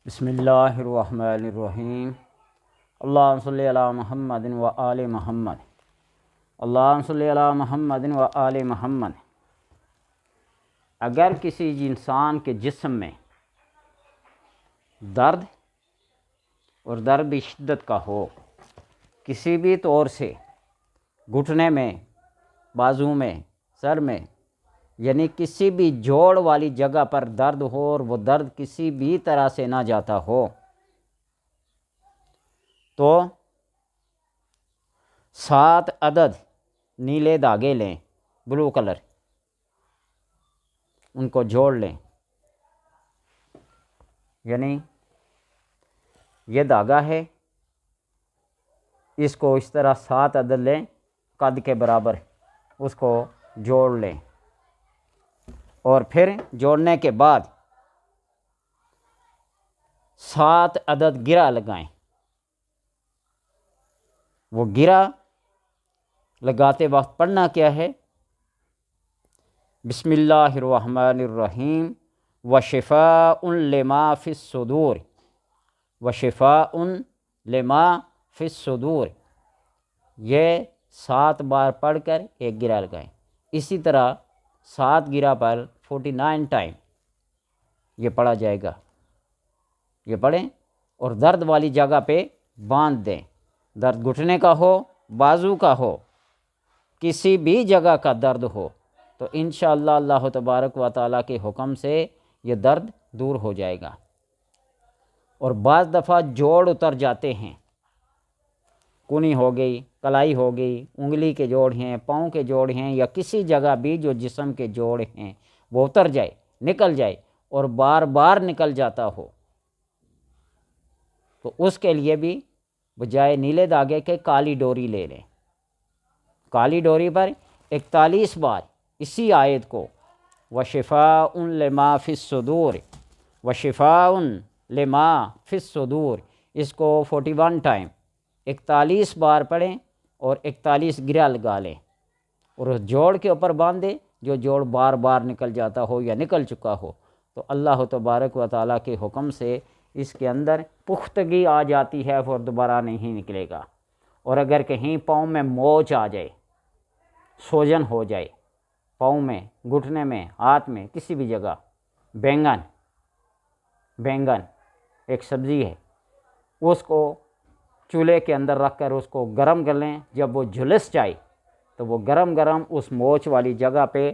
بسم اللہ الرحمن الرحیم۔ اللہم صلی علی محمد و آل محمد۔ اللہم صلی علی محمد و آل محمد۔ اگر کسی انسان کے جسم میں درد اور درد بھی شدت کا ہو، کسی بھی طور سے گھٹنے میں، بازو میں، سر میں، یعنی کسی بھی جوڑ والی جگہ پر درد ہو اور وہ درد کسی بھی طرح سے نہ جاتا ہو، تو 7 عدد نیلے دھاگے لیں، بلو کلر، ان کو جوڑ لیں۔ یعنی یہ دھاگا ہے، اس کو اس طرح 7 عدد لیں، قد کے برابر، اس کو جوڑ لیں، اور پھر جوڑنے کے بعد 7 عدد گرہ لگائیں۔ وہ گرہ لگاتے وقت پڑھنا کیا ہے؟ بسم اللہ الرحمن الرحیم وشفاء لما فی الصدور، وشفاء لما فی الصدور، یہ 7 بار پڑھ کر ایک گرہ لگائیں۔ اسی طرح 7 گرہ پر 49 ٹائم یہ پڑھا جائے گا، یہ پڑھیں اور درد والی جگہ پہ باندھ دیں۔ درد گھٹنے کا ہو، بازو کا ہو، کسی بھی جگہ کا درد ہو تو انشاءاللہ اللہ تبارک و تعالیٰ کے حکم سے یہ درد دور ہو جائے گا۔ اور بعض دفعہ جوڑ اتر جاتے ہیں، کونی ہو گئی، کلائی ہو گئی، انگلی کے جوڑ ہیں، پاؤں کے جوڑ ہیں، یا کسی جگہ بھی جو جسم کے جوڑ ہیں وہ اتر جائے، نکل جائے اور بار بار نکل جاتا ہو، تو اس کے لیے بھی بجائے نیلے دھاگے کے کالی ڈوری لے لیں۔ کالی ڈوری پر 41 بار اسی آیت کو وشفاء لما فی الصدور، وشفاء لما فی الصدور، اس کو 41 ٹائم 41 بار پڑھیں اور 41 گرہ لگا لیں اور اس جوڑ کے اوپر باندھیں جو جوڑ بار بار نکل جاتا ہو یا نکل چکا ہو، تو اللہ تبارک و تعالیٰ کے حکم سے اس کے اندر پختگی آ جاتی ہے اور دوبارہ نہیں نکلے گا۔ اور اگر کہیں پاؤں میں موچ آ جائے، سوجن ہو جائے، پاؤں میں، گھٹنے میں، ہاتھ میں، کسی بھی جگہ، بینگن ایک سبزی ہے، اس کو چولہے کے اندر رکھ کر اس کو گرم کر لیں، جب وہ جھلس جائے تو وہ گرم گرم اس موچ والی جگہ پہ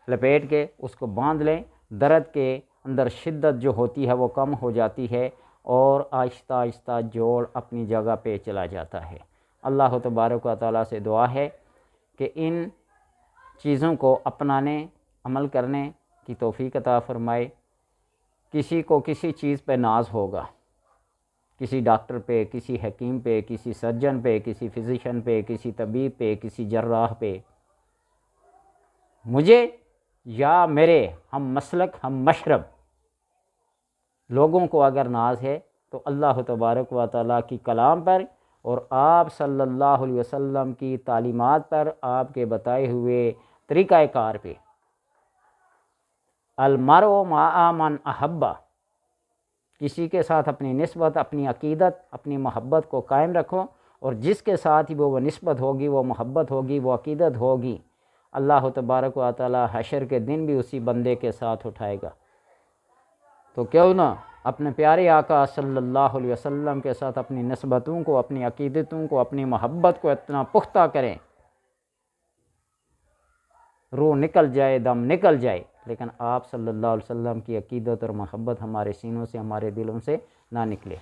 لپیٹ کے اس کو باندھ لیں۔ درد کے اندر شدت جو ہوتی ہے وہ کم ہو جاتی ہے اور آہستہ آہستہ جوڑ اپنی جگہ پہ چلا جاتا ہے۔ اللہ تبارک و تعالیٰ سے دعا ہے کہ ان چیزوں کو اپنانے، عمل کرنے کی توفیق عطا فرمائے۔ کسی کو کسی چیز پہ ناز ہوگا، کسی ڈاکٹر پہ، کسی حکیم پہ، کسی سرجن پہ، کسی فزیشین پہ، کسی طبیب پہ، کسی جراح پہ، مجھے یا میرے ہم مسلک، ہم مشرب لوگوں کو اگر ناز ہے تو اللہ تبارک و تعالیٰ کی کلام پر اور آپ صلی اللہ علیہ وسلم کی تعلیمات پر، آپ کے بتائے ہوئے طریقہ کار پہ۔ المرء مع من احب، کسی کے ساتھ اپنی نسبت، اپنی عقیدت، اپنی محبت کو قائم رکھو، اور جس کے ساتھ ہی وہ نسبت ہوگی، وہ محبت ہوگی، وہ عقیدت ہوگی، اللہ تبارک و تعالیٰ حشر کے دن بھی اسی بندے کے ساتھ اٹھائے گا۔ تو کیوں نہ اپنے پیارے آقا صلی اللہ علیہ وسلم کے ساتھ اپنی نسبتوں کو، اپنی عقیدتوں کو، اپنی محبت کو اتنا پختہ کریں، روح نکل جائے، دم نکل جائے، لیکن آپ صلی اللہ علیہ وسلم کی عقیدت اور محبت ہمارے سینوں سے، ہمارے دلوں سے نہ نکلے۔